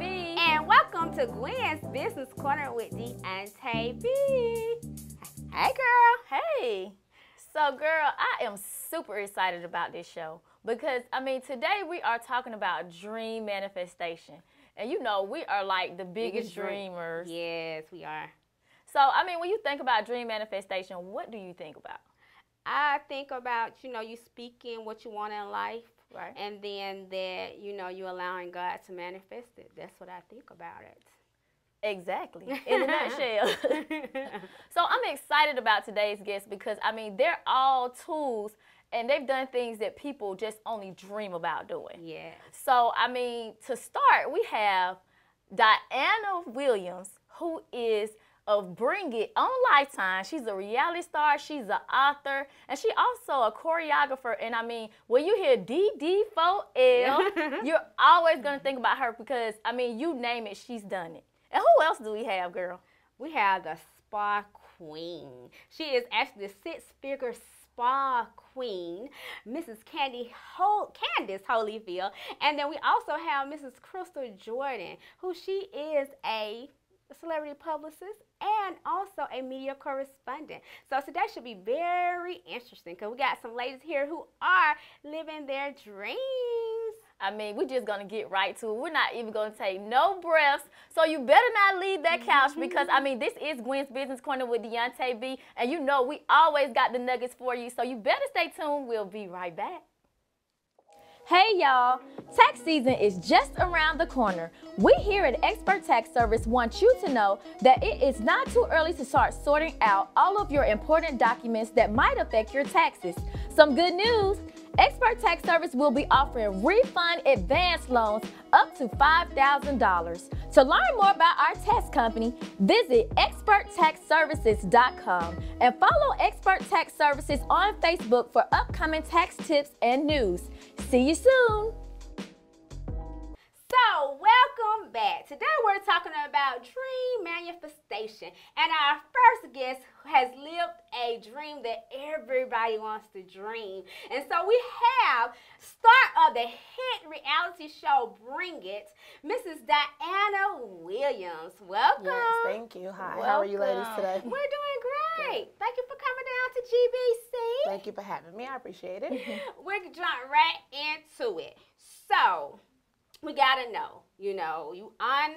B. And welcome to Gwen's Business Corner with Deonta B. Hey, girl. Hey. So, girl, I am super excited about this show because, today we are talking about dream manifestation. And, you know, we are like the biggest dreamers. Yes, we are. So, when you think about dream manifestation, what do you think about? I think about, you speaking what you want in life. Right. And then that, you allowing God to manifest it. That's what I think about it. Exactly, in a nutshell. So I'm excited about today's guest because, they're all tools and they've done things that people just only dream about doing. Yes. So, to start, we have Dianna Williams, who is of Bring It on Lifetime. She's a reality star, she's an author, and she also a choreographer. And when you hear DD4L, you're always going to think about her because, you name it, she's done it. And who else do we have, girl? We have the spa queen. She is actually the six-figure spa queen, Mrs. Candace Holyfield. And then we also have Mrs. Christal Jordan, who she is a celebrity publicist and also a media correspondent. So today should be very interesting because we got some ladies here who are living their dreams. We're just going to get right to it. We're not even going to take no breaths. So you better not leave that couch because, this is Gwen's Business Corner with Deonta B. And you know we always got the nuggets for you. So you better stay tuned. We'll be right back. Hey, y'all. Tax season is just around the corner. We here at Expert Tax Service want you to know that it is not too early to start sorting out all of your important documents that might affect your taxes. Some good news. Expert Tax Service will be offering refund advance loans up to $5,000. To learn more about our tax company, visit experttaxservices.com and follow Expert Tax Services on Facebook for upcoming tax tips and news. See you soon. So, welcome back. Today we're talking about dream manifestation. And our first guest has lived a dream that everybody wants to dream. And so we have star of the hit reality show Bring It, Mrs. Dianna Williams. Welcome. Yes, thank you. Hi, Welcome. How are you ladies today? We're doing great. Good. Thank you for coming down to GBC. Thank you for having me. I appreciate it. We're going to jump right into it. So, we gotta know, you on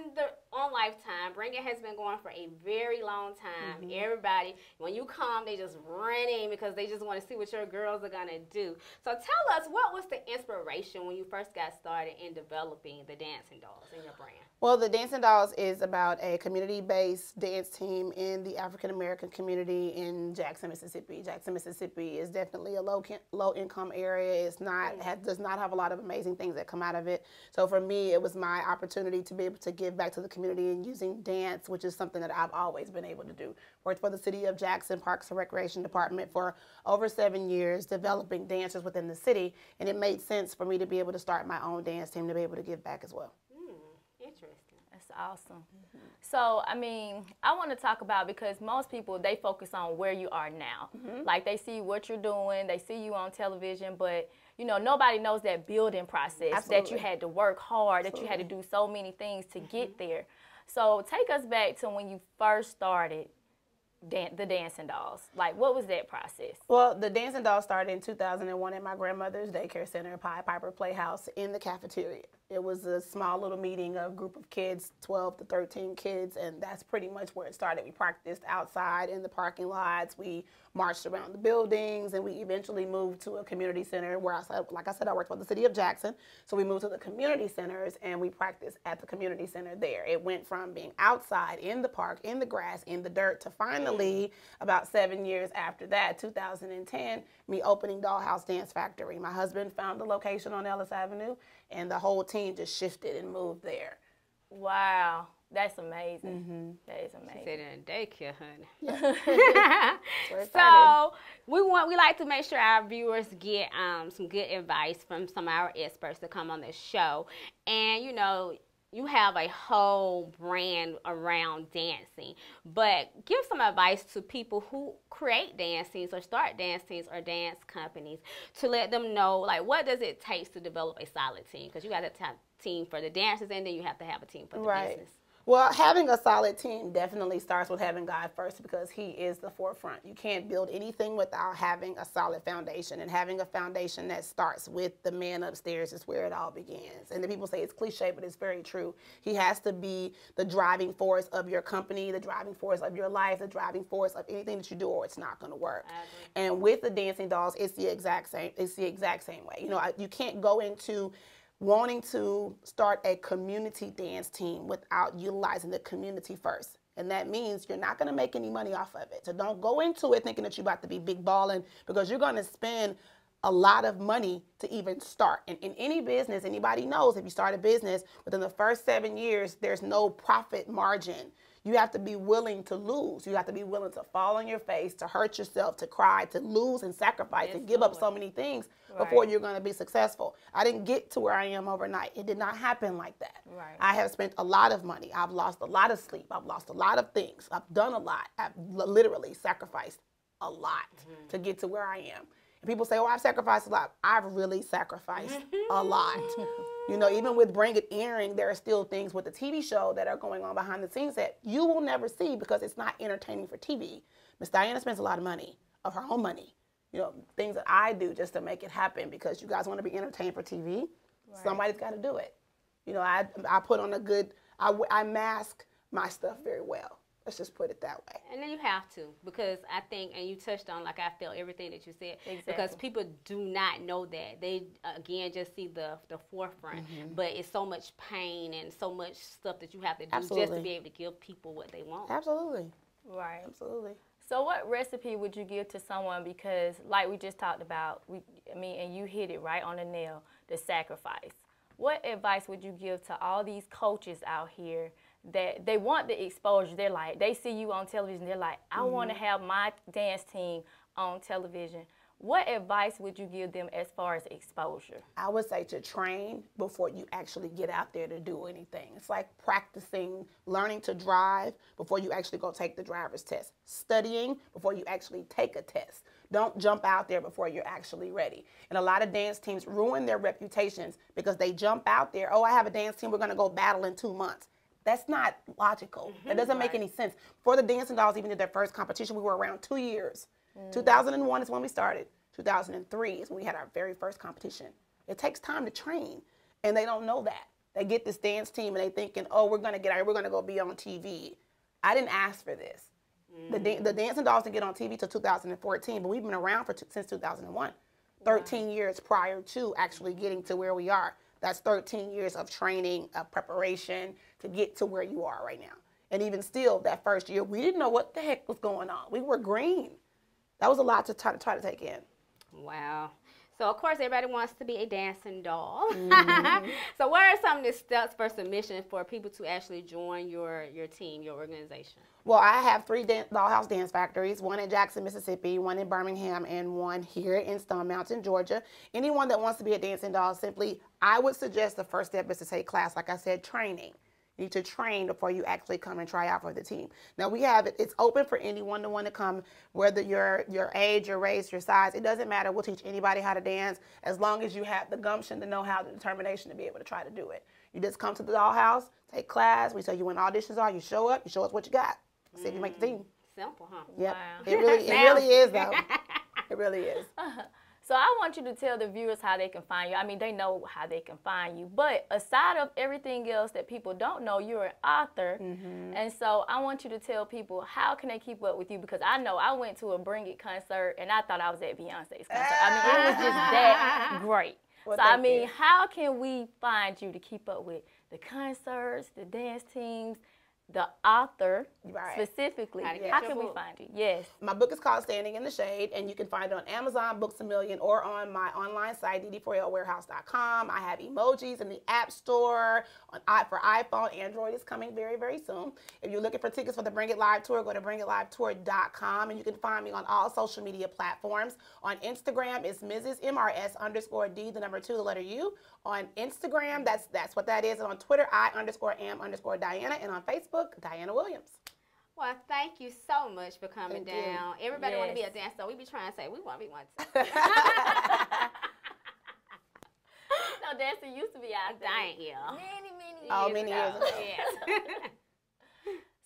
Lifetime. Bring It has been going for a very long time. Everybody, when you come, they just run in because they just want to see what your girls are gonna do. So tell us, what was the inspiration when you first got started in developing the dancing dolls in your brand? Well, the Dancing Dolls is about a community-based dance team in the African-American community in Jackson, Mississippi. Jackson, Mississippi is definitely a low-income area. Does not have a lot of amazing things that come out of it. So for me, it was my opportunity to be able to give back to the community and using dance, which is something that I've always been able to do. Worked for the City of Jackson Parks and Recreation Department for over 7 years, developing dancers within the city, and it made sense for me to be able to start my own dance team to be able to give back as well. Interesting. That's awesome. So, I want to talk about, because most people, they focus on where you are now. Like, they see what you're doing, they see you on television, but, nobody knows that building process. Absolutely. That you had to work hard, that you had to do so many things to get there. So, take us back to when you first started the Dancing Dolls. Like, what was that process? Well, the Dancing Dolls started in 2001 at my grandmother's daycare center, Pied Piper Playhouse, in the cafeteria. It was a small little meeting, a group of kids, 12 to 13 kids, and that's pretty much where it started. We practiced outside in the parking lots. We marched around the buildings, and we eventually moved to a community center where, like I said, I worked for the City of Jackson. So we moved to the community centers, and we practiced at the community center there. It went from being outside in the park, in the grass, in the dirt, to finally, about 7 years after that, 2010, me opening Dollhouse Dance Factory. My husband found the location on Ellis Avenue, and the whole team just shifted and moved there. Wow. That's amazing. That is amazing. She said in a daycare, honey. Yeah. So we like to make sure our viewers get some good advice from some of our experts that come on this show. And you have a whole brand around dancing, but give some advice to people who create dance teams or start dance teams or dance companies to let them know, like, what does it take to develop a solid team? Because you got to team for the dancers, and then you have to have a team for the business. Well, having a solid team definitely starts with having God first, because he is the forefront. You can't build anything without having a solid foundation, and having a foundation that starts with the man upstairs is where it all begins. And the people say it's cliche, but it's very true. He has to be the driving force of your company, the driving force of your life, the driving force of anything that you do, or it's not going to work. And with the dancing dolls, it's the exact same. It's the exact same way. You know, you can't go into wanting to start a community dance team without utilizing the community first. And that means you're not going to make any money off of it. So don't go into it thinking that you're about to be big balling, because you're going to spend a lot of money to even start. And in any business, anybody knows if you start a business, within the first 7 years, there's no profit margin. You have to be willing to lose. You have to be willing to fall on your face, to hurt yourself, to cry, to lose and sacrifice and give up so many things before you're going to be successful. I didn't get to where I am overnight. It did not happen like that. I have spent a lot of money. I've lost a lot of sleep. I've lost a lot of things. I've done a lot. I've literally sacrificed a lot to get to where I am. And people say, oh, I've sacrificed a lot. I've really sacrificed a lot. You know, even with Bring It airing, there are still things with the TV show that are going on behind the scenes that you will never see because it's not entertaining for TV. Miss Dianna spends a lot of money, of her own money. You know, things that I do just to make it happen, because you guys want to be entertained for TV. Somebody's got to do it. You know, I put on a good, I mask my stuff very well. Let's just put it that way. And then you have to, because I think, and you touched on, like, I felt everything that you said, because people do not know that. They, again, just see the forefront, but it's so much pain and so much stuff that you have to do just to be able to give people what they want. Absolutely. Right. Absolutely. So what recipe would you give to someone, because like we just talked about, and you hit it right on the nail, the sacrifice. What advice would you give to all these coaches out here that they want the exposure? They're like, they see you on television, they're like, I want to have my dance team on television. What advice would you give them as far as exposure? I would say to train before you actually get out there to do anything. It's like practicing, learning to drive before you actually go take the driver's test. Studying before you actually take a test. Don't jump out there before you're actually ready. And a lot of dance teams ruin their reputations because they jump out there, oh, I have a dance team, we're going to go battle in 2 months. That's not logical. That doesn't make any sense. For the Dancing Dolls even did their first competition, we were around 2 years. 2001 is when we started. 2003 is when we had our very first competition. It takes time to train, and they don't know that. They get this dance team, and they thinking, oh, we're going to get out here, we're going to go be on TV. I didn't ask for this. The Dancing Dolls didn't get on TV till 2014, but we've been around since 2001. 13 years prior to actually getting to where we are. That's 13 years of training, of preparation to get to where you are right now. And even still, that first year, we didn't know what the heck was going on. We were green. That was a lot to try to take in. Wow. So, of course, everybody wants to be a dancing doll. So what are some of the steps for submission for people to actually join your team, your organization? Well, I have 3 dollhouse dance factories, one in Jackson, Mississippi, one in Birmingham, and one here in Stone Mountain, Georgia. Anyone that wants to be a dancing doll, I would suggest the first step is to take class, like I said, training. You need to train before you actually come and try out for the team. Now we have it, it's open for anyone to want to come, whether your age, your race, your size, it doesn't matter. We'll teach anybody how to dance as long as you have the gumption, the know-how, the determination to be able to try to do it. You just come to the dollhouse, take class, we tell you when auditions are, you show up, you show us what you got. See if you make the team. Simple, huh? Yep. Wow. It really is though. It really is. So I want you to tell the viewers how they can find you. I mean, they know how they can find you. But aside of everything else that people don't know, you're an author. And so I want you to tell people, how can they keep up with you? Because I know I went to a Bring It concert, and I thought I was at Beyonce's concert. I mean, it was just that great. Well, so, I mean, how can we find you to keep up with the concerts, the dance teams, the author specifically? How can we find you? Yes. My book is called Standing in the Shade, and you can find it on Amazon, Books A Million, or on my online site, dd4lwarehouse.com. I have emojis in the App Store for iPhone. Android is coming very, very soon. If you're looking for tickets for the Bring It Live Tour, go to bringitlive.tour.com, and you can find me on all social media platforms. On Instagram, it's Mrs. MRS_D, the number 2, the letter U. On Instagram, that's what that is. And on Twitter, I_am_Dianna. And on Facebook, Dianna Williams. Well, thank you so much for coming down. Everybody want to be a dancer. We be trying to say we want to be one too. No, dancing used to be out there. Dang, yeah. Many years ago. Yes.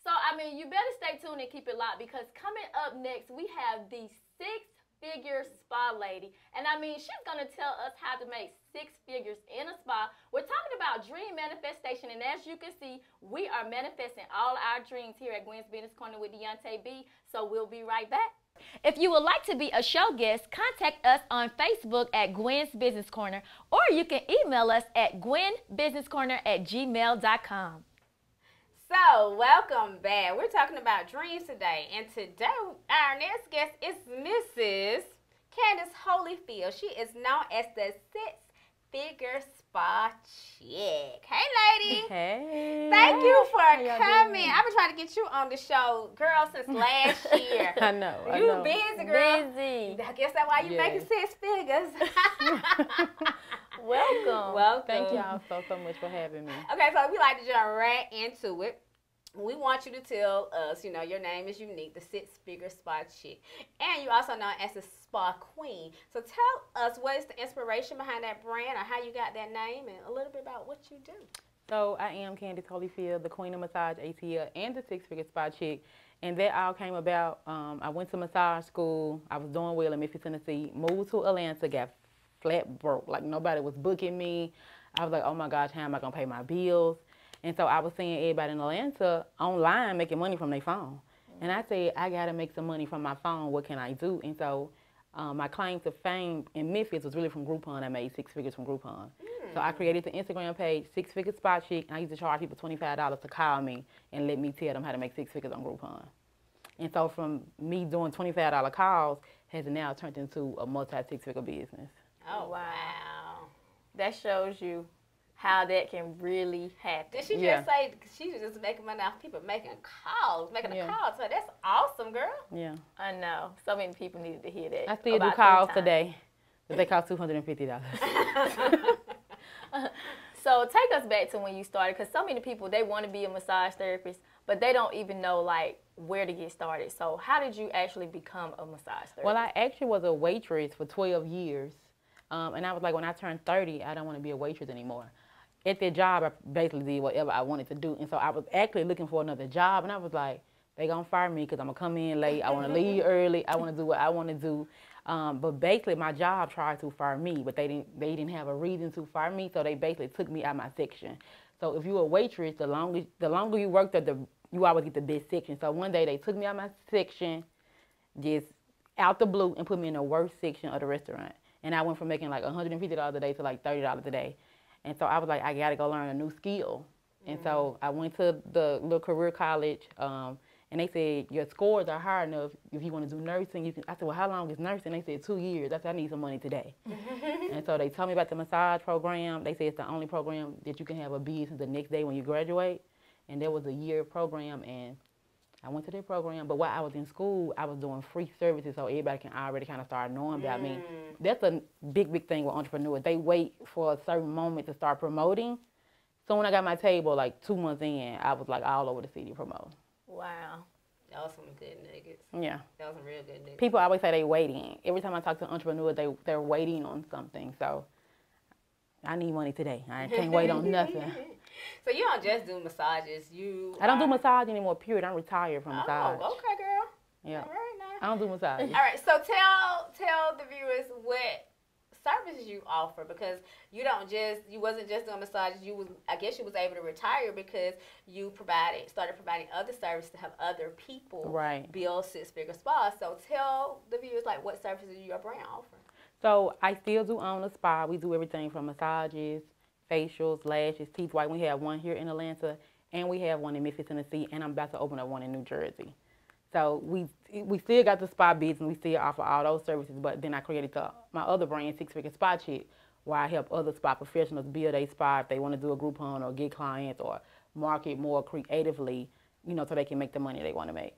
So, I mean, you better stay tuned and keep it locked because coming up next, we have the six-figure spa lady. And, I mean, she's going to tell us how to make six figures in a spa. We're talking about dream manifestation. And as you can see, we are manifesting all our dreams here at Gwen's Business Corner with Deonta B. So, we'll be right back. If you would like to be a show guest, contact us on Facebook at Gwen's Business Corner, or you can email us at gwenbusinesscorner@gmail.com. So, welcome back. We're talking about dreams today, and today our next guest is Mrs. Candace Holyfield. She is known as the six-figure spa chick. Hey, lady. Hey. Thank you for coming. I've been trying to get you on the show, girl, since last year. I know. You busy, girl. Busy. I guess that's why you making six figures. Welcome. Thank y'all so much for having me. Okay, so we like to jump right into it. We want you to tell us, you know, your name is unique, the six-figure spa chick. And you also known as the spa queen. So tell us what is the inspiration behind that brand or how you got that name and a little bit about what you do. So I am Candace Holyfield, the queen of massage ATL and the six-figure spa chick. And that all came about, I went to massage school. I was doing well in Memphis, Tennessee, moved to Atlanta, got flat broke. Like nobody was booking me. I was like, oh my gosh, how am I going to pay my bills? And so I was seeing everybody in Atlanta online making money from their phone. And I said, I got to make some money from my phone. What can I do? And so my claim to fame in Memphis was really from Groupon. I made six figures from Groupon. So I created the Instagram page, Six Figure Spot Chick, and I used to charge people $25 to call me and let me tell them how to make six figures on Groupon. And so from me doing $25 calls has now turned into a multi-six-figure business. Oh, wow. That shows you how that can really happen. Did she just say she was just making money off people making calls, making a call? So that's awesome, girl. Yeah. I know. So many people needed to hear that. I still do calls today, but they cost $250. So take us back to when you started, because so many people, they want to be a massage therapist, but they don't even know, like, where to get started. So how did you actually become a massage therapist? Well, I actually was a waitress for 12 years. And I was like, when I turned 30, I don't want to be a waitress anymore. At that job, I basically did whatever I wanted to do. And so I was actually looking for another job. And I was like, they going to fire me because I'm going to come in late. I want to leave early. I want to do what I want to do. But basically, my job tried to fire me, but they didn't have a reason to fire me. So they basically took me out of my section. So if you're a waitress, the longer you worked at you always get the best section. So one day they took me out of my section, just out the blue, and put me in the worst section of the restaurant. And I went from making like $150 a day to like $30 a day. And so I was like, I got to go learn a new skill. And so I went to the little career college, and they said, your scores are high enough if you want to do nursing. You can. I said, well, how long is nursing? They said 2 years. I said, I need some money today. And so they told me about the massage program. They said it's the only program that you can have a business the next day when you graduate. And there was a year program, and I went to that program. But while I was in school, I was doing free services so everybody can already kind of start knowing about me. That's a big, big thing with entrepreneurs. They wait for a certain moment to start promoting. So when I got my table, like 2 months in, I was like all over the city promoting. Wow. That was some good nuggets. Yeah. That was some real good nuggets. People always say they waiting. Every time I talk to entrepreneurs, they're waiting on something. So I need money today. I can't wait on nothing. So you don't just do massages. I don't do massage anymore, period. I'm retired from massage. Oh, okay, girl. Yeah. All right, now. I don't do massage. All right, so tell the viewers what services you offer, because you wasn't just doing massages. I guess you was able to retire because you started providing other services to have other people build six-figure spas. So tell the viewers like what services your brand offer. So I still do own a spa. We do everything from massages, facials, lashes, teeth white. We have one here in Atlanta, and we have one in Memphis, Tennessee, and I'm about to open up one in New Jersey. So we still got the spa business. We still offer all those services, but then I created my other brand, Six Figure Spa Chick, where I help other spa professionals build a spa if they want to do a Groupon or get clients or market more creatively, so they can make the money they want to make.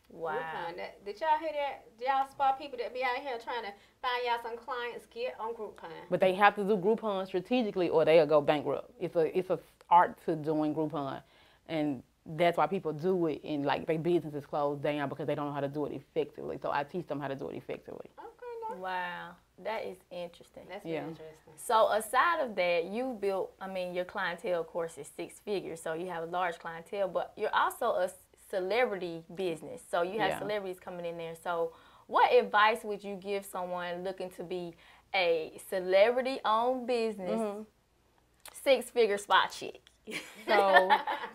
Wow. Groupon. Did y'all hear that? Y'all spa people that be out here trying to find y'all some clients, get on Groupon. But they have to do Groupon strategically or they'll go bankrupt. It's a art to doing Groupon. And that's why people do it, and like their business is closed down because they don't know how to do it effectively. So I teach them how to do it effectively. Okay, more. Wow, that is interesting. That's very interesting. So aside of that, you built, I mean, your clientele, of course, is 6 figures, so you have a large clientele, but you're also a celebrity business, so you have celebrities coming in there. So what advice would you give someone looking to be a celebrity-owned business, 6-figure spot chick? So,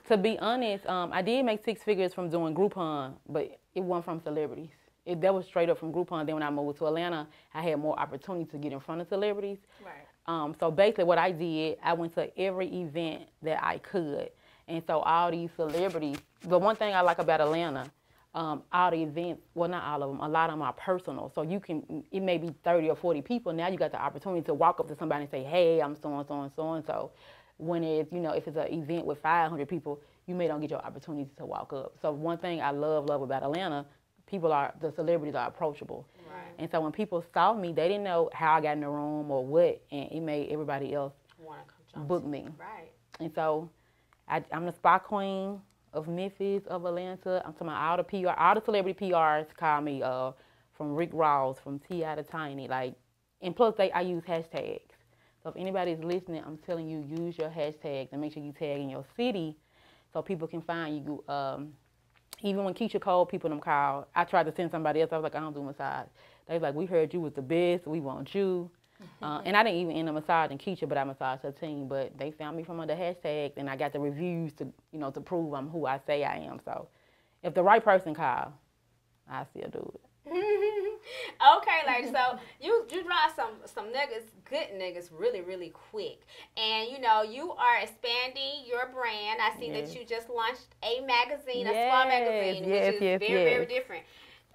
to be honest, I did make 6 figures from doing Groupon, but it wasn't from celebrities. That was straight up from Groupon. Then when I moved to Atlanta, I had more opportunity to get in front of celebrities. Right. So basically what I did, I went to every event that I could. And so all these celebrities, the one thing I like about Atlanta, all the events, well, not all of them, a lot of them are personal. So you can, it may be 30 or 40 people. Now you got the opportunity to walk up to somebody and say, hey, I'm so-and-so and so-and-so. When it's, you know, if it's an event with 500 people, you may not get your opportunity to walk up. So one thing I love about Atlanta, the celebrities are approachable. Right. And so when people saw me, they didn't know how I got in the room or what, and it made everybody else book me. Right. And so I'm the spa queen of Memphis, of Atlanta. I'm talking about all the celebrity PRs call me, from Rick Ross, from T.I. to Tiny, like, and plus I use hashtags. So if anybody's listening, I'm telling you, use your hashtags and make sure you tag in your city so people can find you. Even when Keisha called, people them called, I tried to send somebody else. I was like, I don't do massage. They was like, we heard you was the best. We want you. And I didn't even end up massaging Keisha, but I massaged her team. But they found me from under hashtags, and I got the reviews to, you know, to prove I'm who I say I am. So if the right person call, I still do it. Okay, ladies, so you draw some niggas, good niggas, really, really quick. And, you know, you are expanding your brand. I see that you just launched a magazine, a spa magazine, which is very different.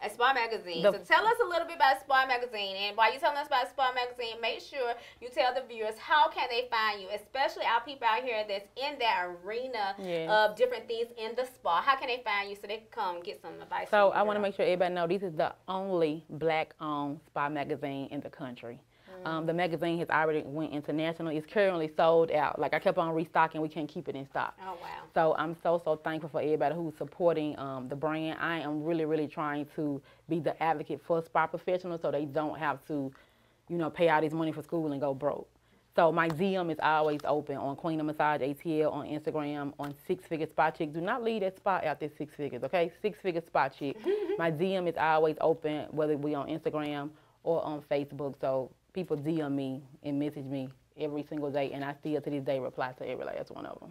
A spa magazine. So tell us a little bit about Spa Magazine. And while you're telling us about Spa Magazine, make sure you tell the viewers how can they find you, especially our people out here that's in that arena of different things in the spa. How can they find you so they can come get some advice? So I want to make sure everybody know this is the only Black-owned spa magazine in the country. The magazine has already went international. It's currently sold out. Like, I kept on restocking. We can't keep it in stock. Oh, wow. So I'm so thankful for everybody who's supporting the brand. I am really trying to be the advocate for spa professionals so they don't have to, you know, pay all this money for school and go broke. So my DM is always open on Queen of Massage ATL, on Instagram, on 6-Figure Spa Chick. Do not leave that spot out there 6 figures, okay? 6-Figure Spa Chick. My DM is always open, whether it be on Instagram or on Facebook. So people DM me and message me every single day, and I still to this day reply to every last one of them.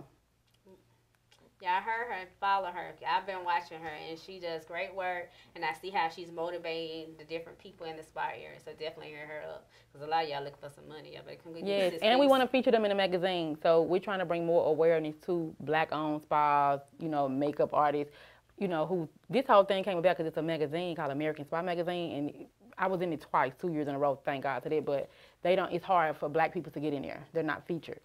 Yeah, I heard her and follow her. I've been watching her, and she does great work, and I see how she's motivating the different people in the spa area. So definitely hear her up, because a lot of y'all looking for some money. Y'all better come get yes, and we want to feature them in the magazine. So we're trying to bring more awareness to Black-owned spas, you know, makeup artists, you know, who this whole thing came about because it's a magazine called American Spa Magazine, and I was in it twice, 2 years in a row, thank God to that, but they don't, it's hard for Black people to get in there. They're not featured.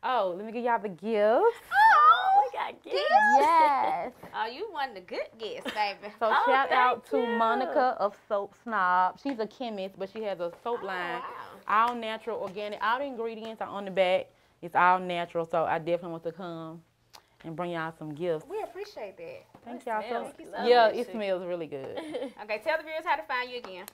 Oh, let me give y'all the gifts. Oh, we got gifts? Yes. Oh, you won the good gifts, baby. So shout out to Monica of Soap Snob. She's a chemist, but she has a soap line. Wow. All natural, organic. All the ingredients are on the back. It's all natural, so I definitely want to come and bring y'all some gifts. We appreciate that. Thank y'all so much. Yeah, it smells really good. Okay, tell the viewers how to find you again.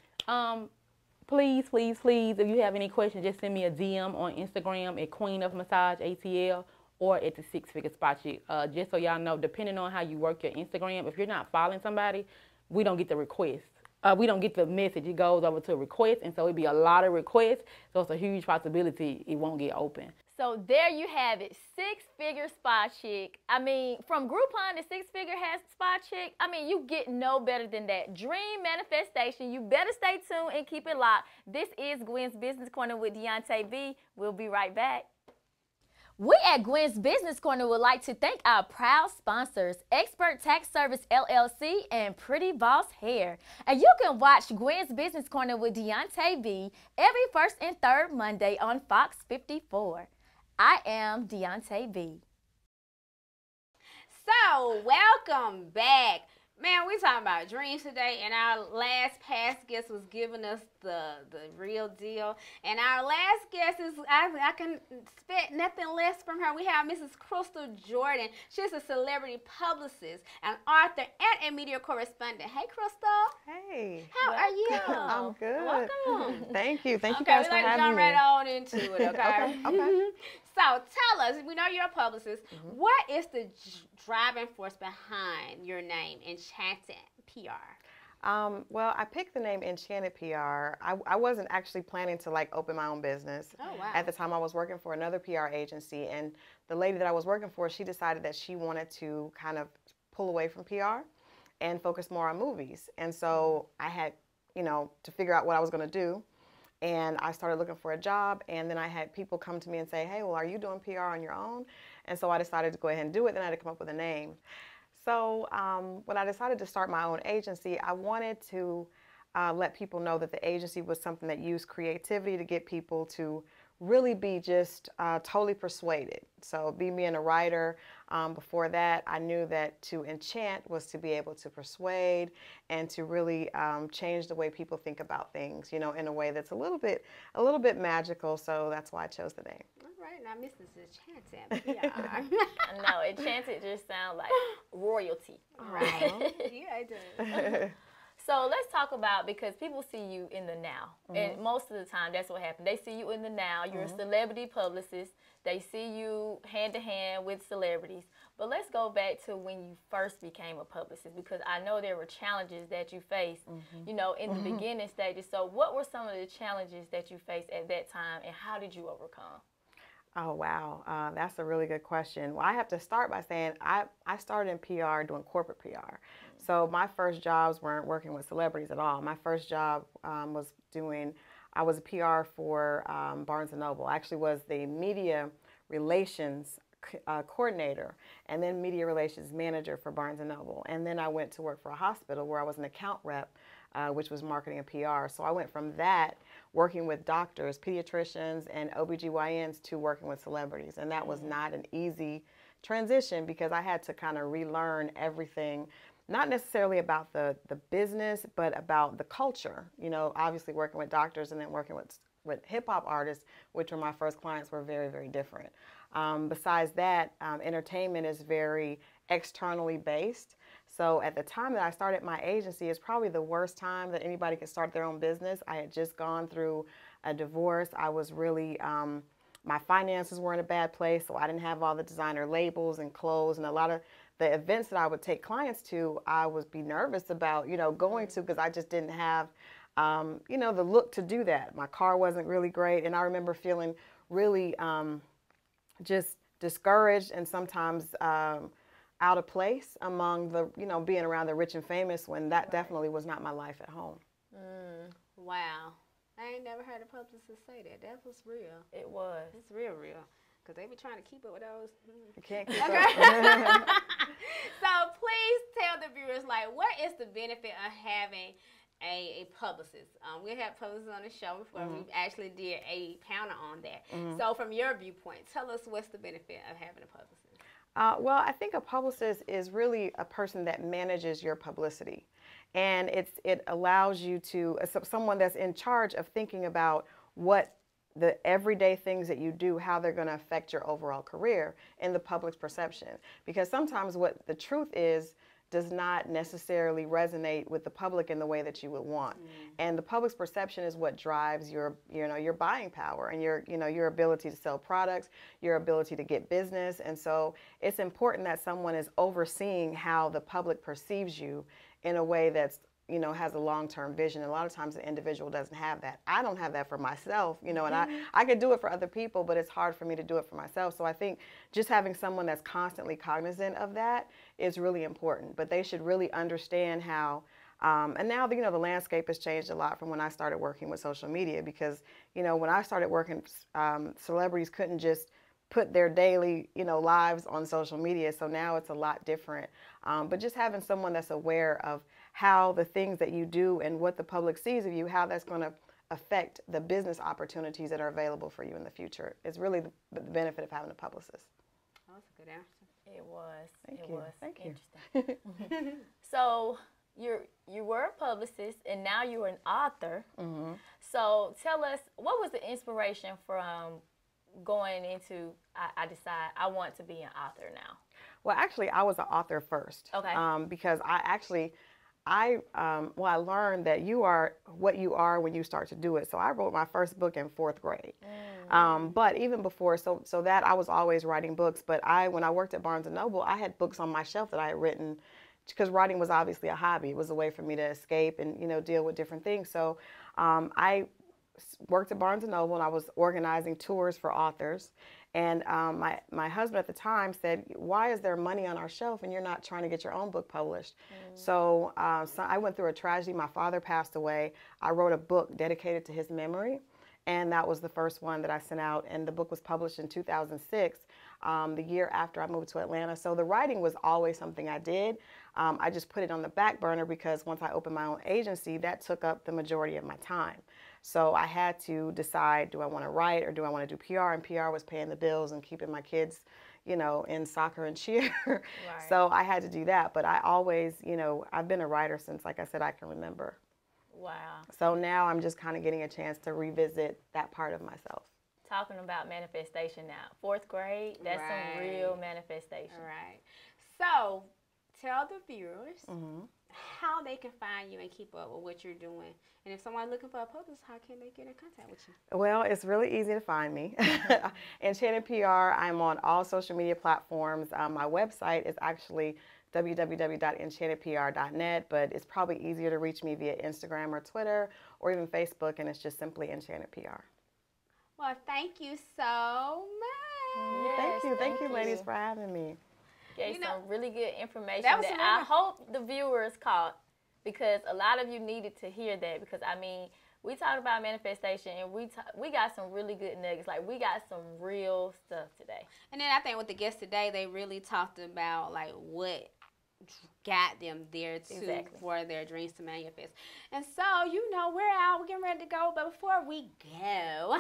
Please, if you have any questions, just send me a DM on Instagram at Queen of Massage ATL or at the 6-Figure Spa Chick. Just so y'all know, depending on how you work your Instagram, if you're not following somebody, we don't get the request. We don't get the message. It goes over to a request, and so it'd be a lot of requests, so it's a huge possibility it won't get open. So there you have it, 6-Figure Spa Chick. I mean, from Groupon to 6-Figure Spa Chick, I mean, you get no better than that. Dream manifestation. You better stay tuned and keep it locked. This is Gwen's Business Corner with Deonta B. We'll be right back. We at Gwen's Business Corner would like to thank our proud sponsors, Expert Tax Service LLC and Pretty Boss Hair. And you can watch Gwen's Business Corner with Deonta B every first and third Monday on Fox 54. I am Deonta B. So, welcome back. Man, we talking about dreams today, and our last past guest was giving us the real deal. And our last guest is, I can expect nothing less from her. We have Mrs. Christal Jordan. She's a celebrity publicist, an author, and a media correspondent. Hey, Christal. Hey. How are you? I'm good. Welcome. Thank you. Thank you Okay, guys we for like to having jump me. right on into it, okay? Okay. So tell us, we know you're a publicist. What is the driving force behind your name, Enchanted PR? Well, I picked the name Enchanted PR. I wasn't actually planning to like open my own business. Oh, wow. At the time, I was working for another PR agency, and the lady that I was working for, she decided that she wanted to kind of pull away from PR and focus more on movies. And so I had, to figure out what I was going to do. And I started looking for a job, and then I had people come to me and say, hey, well, are you doing PR on your own? And so I decided to go ahead and do it, then I had to come up with a name. So when I decided to start my own agency, I wanted to let people know that the agency was something that used creativity to get people to really be just totally persuaded. So being a writer, before that, I knew that to enchant was to be able to persuade and to really change the way people think about things, in a way that's a little bit magical. So that's why I chose the name. All right, now Mrs. Enchanted PR. No, Enchanted just sounds like royalty. Right. Yeah, it does. So let's talk about, because people see you in the now. And most of the time, that's what happens. They see you in the now. You're a celebrity publicist. They see you hand-to-hand with celebrities. But let's go back to when you first became a publicist, because I know there were challenges that you faced, in the beginning stages. So what were some of the challenges that you faced at that time, and how did you overcome? Oh, wow. That's a really good question. Well, I have to start by saying I started in PR doing corporate PR. So my first jobs weren't working with celebrities at all. My first job I was a PR for Barnes & Noble. I actually was the media relations coordinator and then media relations manager for Barnes & Noble. And then I went to work for a hospital where I was an account rep, which was marketing and PR. So I went from that, working with doctors, pediatricians, and OBGYNs, to working with celebrities. And that was not an easy transition, because I had to kind of relearn everything, not necessarily about the business, but about the culture. Obviously working with doctors and then working with hip-hop artists, which were my first clients, were very, very different. Besides that, entertainment is very externally based. So at the time that I started my agency, it's probably the worst time that anybody could start their own business. I had just gone through a divorce. I was really, my finances were in a bad place, so I didn't have all the designer labels and clothes, and a lot of the events that I would take clients to, I would be nervous about, going to, because I just didn't have, the look to do that. My car wasn't really great, and I remember feeling really just discouraged and sometimes out of place among the, being around the rich and famous, when that definitely was not my life at home. Wow. I ain't never heard a publicist say that. That was real. It was. It's real. Because they be trying to keep up with those. You can't keep Okay. up. So please tell the viewers, what is the benefit of having a publicist? We had publicists on the show before. We actually did a panel on that. So from your viewpoint, tell us what's the benefit of having a publicist? Well, I think a publicist is really a person that manages your publicity. And it allows you to, someone that's in charge of thinking about what the everyday things that you do, how they're going to affect your overall career in the public's perception. Because sometimes what the truth is does not necessarily resonate with the public in the way that you would want. And the public's perception is what drives your buying power and your ability to sell products, your ability to get business. And so it's important that someone is overseeing how the public perceives you in a way that's, has a long-term vision. And a lot of times the individual doesn't have that. I don't have that for myself, and I could do it for other people, but it's hard for me to do it for myself. So I think just having someone that's constantly cognizant of that is really important. But they should really understand how, and now, the landscape has changed a lot from when I started working with social media, because, when I started working, celebrities couldn't just put their daily, lives on social media. So now it's a lot different. But just having someone that's aware of how the things that you do and what the public sees of you, how that's going to affect the business opportunities that are available for you in the future is really the benefit of having a publicist. That was a good answer. It was. Thank It you. was Thank you. interesting. So you were a publicist, and now you're an author. Mm-hmm. So tell us, what was the inspiration from going into, I decide I want to be an author now? Well, actually, I was an author first. Okay. Because I learned that you are what you are when you start to do it. So I wrote my first book in 4th grade. But even before, so that I was always writing books. But when I worked at Barnes & Noble, I had books on my shelf that I had written, because writing was obviously a hobby. It was a way for me to escape and, deal with different things. So I worked at Barnes & Noble, and I was organizing tours for authors. And my husband at the time said, why is there money on our shelf and you're not trying to get your own book published? So I went through a tragedy. My father passed away. I wrote a book dedicated to his memory, and that was the first one that I sent out. And the book was published in 2006, the year after I moved to Atlanta. So the writing was always something I did. I just put it on the back burner because once I opened my own agency, that took up the majority of my time. So I had to decide, do I want to write or do I want to do PR? And PR was paying the bills and keeping my kids, in soccer and cheer. Right. So I had to do that. But I always, I've been a writer since, like I said, I can remember. Wow. So now I'm just kind of getting a chance to revisit that part of myself. Talking about manifestation now. 4th grade, that's some real manifestation. All right. So tell the viewers how they can find you and keep up with what you're doing. And if someone's looking for a publicist, how can they get in contact with you? Well, it's really easy to find me. Enchanted PR, I'm on all social media platforms. My website is actually www.enchantedpr.net, but it's probably easier to reach me via Instagram or Twitter or even Facebook, and it's just simply Enchanted PR. Well, thank you so much. Yes, Thank you, ladies, for having me. Gave some really good information that I hope the viewers caught, because a lot of you needed to hear that. Because we talked about manifestation, and we got some really good nuggets. Like, we got some real stuff today. And then I think with the guests today, they really talked about like what got them there for their dreams to manifest. And so, we're out. We're getting ready to go. But before we go,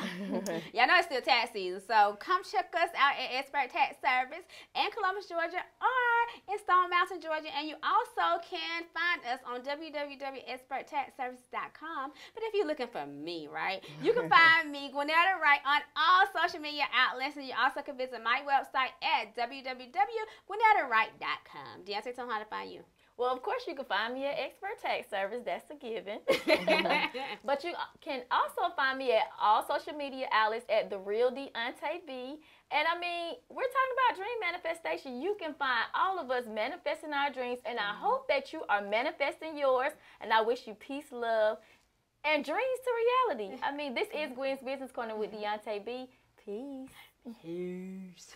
y'all know it's still tax season. So come check us out at Expert Tax Service in Columbus, Georgia, or in Stone Mountain, Georgia. And you also can find us on www.experttaxservice.com. But if you're looking for me, right, you can find me, Gwennetta Wright, on all social media outlets. And you also can visit my website at www.gwennetawright.com. Deonta, tell them how to find you. Well, of course, you can find me at Expert Tax Service. That's a given. But you can also find me at all social media outlets at The Real Deonta B. And we're talking about dream manifestation. You can find all of us manifesting our dreams. And I hope that you are manifesting yours. And I wish you peace, love, and dreams to reality. This is Gwen's Business Corner with Deonta B. Peace. Peace.